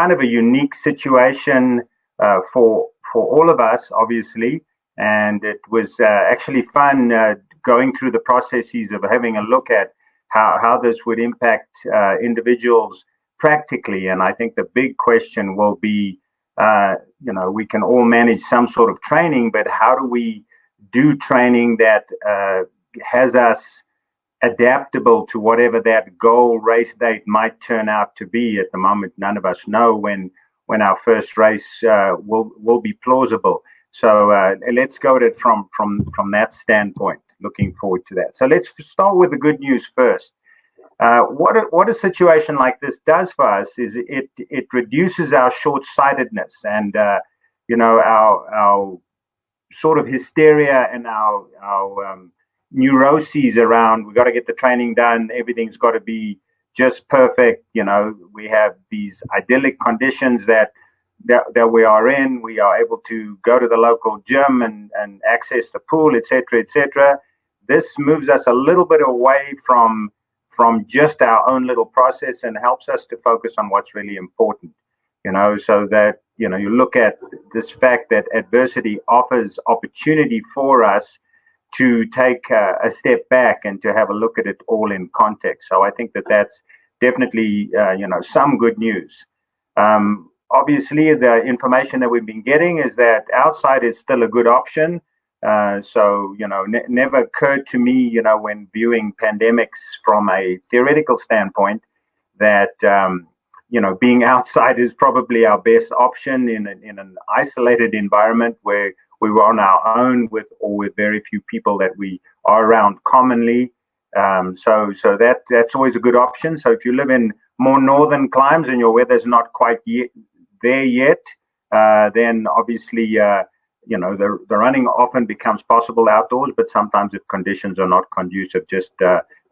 kind of a unique situation for all of us, obviously. And it was actually fun going through the processes of having a look at how this would impact individuals practically. And I think the big question will be, we can all manage some sort of training, but how do we do training that has us adaptable to whatever that goal race date might turn out to be? At the moment, none of us know when our first race will be plausible. So let's go at it from that standpoint. Looking forward to that. So let's start with the good news first. What a situation like this does for us is it reduces our short-sightedness and our sort of hysteria and our neuroses around, we got to get the training done, everything's got to be just perfect. We have these idyllic conditions that we are in. We are able to go to the local gym and access the pool, etc., etc. This moves us a little bit away from just our own little process and helps us to focus on what's really important, so that, you look at this fact that adversity offers opportunity for us to take a step back and to have a look at it all in context. So I think that that's definitely, some good news. Obviously, the information that we've been getting is that outside is still a good option. So, never occurred to me, when viewing pandemics from a theoretical standpoint, that, being outside is probably our best option in an isolated environment where we were on our own with very few people that we are around commonly. So that's always a good option. So if you live in more northern climes and your weather's not quite there yet, then obviously, the running often becomes possible outdoors, but sometimes if conditions are not conducive, just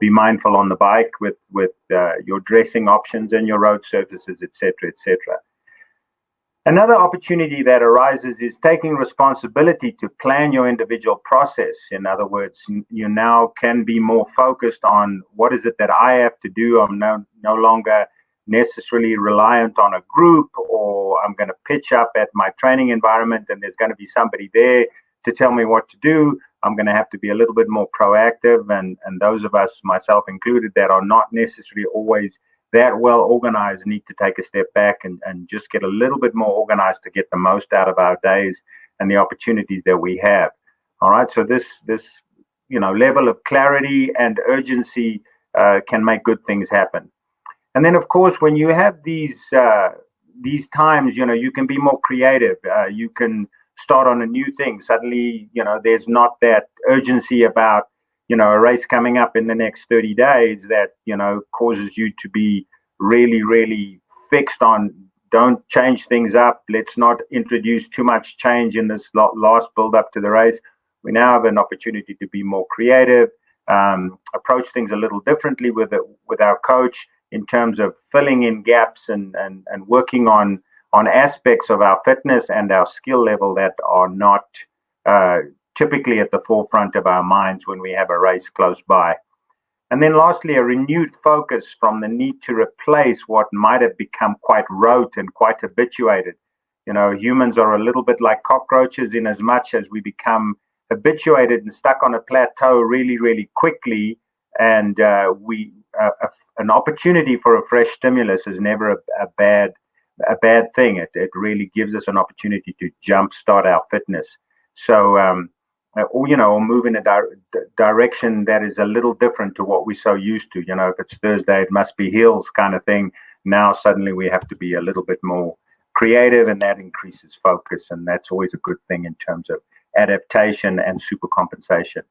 be mindful on the bike with your dressing options and your road surfaces, etc., etc. Another opportunity that arises is taking responsibility to plan your individual process. In other words, you now can be more focused on what is it that I have to do. I'm no longer necessarily reliant on a group, or I'm going to pitch up at my training environment and there's going to be somebody there to tell me what to do. I'm going to have to be a little bit more proactive, and those of us, myself included, that are not necessarily always that well organized need to take a step back and just get a little bit more organized to get the most out of our days and the opportunities that we have. All right, so this level of clarity and urgency can make good things happen. And then, of course, when you have these times, you can be more creative. You can start on a new thing. Suddenly, there's not that urgency about, a race coming up in the next 30 days that, causes you to be really, really fixed on, don't change things up. Let's not introduce too much change in this last build up to the race. We now have an opportunity to be more creative, approach things a little differently with our coach in terms of filling in gaps and working on aspects of our fitness and our skill level that are not typically at the forefront of our minds when we have a race close by. And then lastly, a renewed focus from the need to replace what might have become quite rote and quite habituated. Humans are a little bit like cockroaches in as much as we become habituated and stuck on a plateau really, really quickly. And an opportunity for a fresh stimulus is never a bad thing. It really gives us an opportunity to jumpstart our fitness. So, or move in a direction that is a little different to what we're so used to. If it's Thursday, it must be heels kind of thing. Now suddenly we have to be a little bit more creative, and that increases focus, and that's always a good thing in terms of adaptation and supercompensation.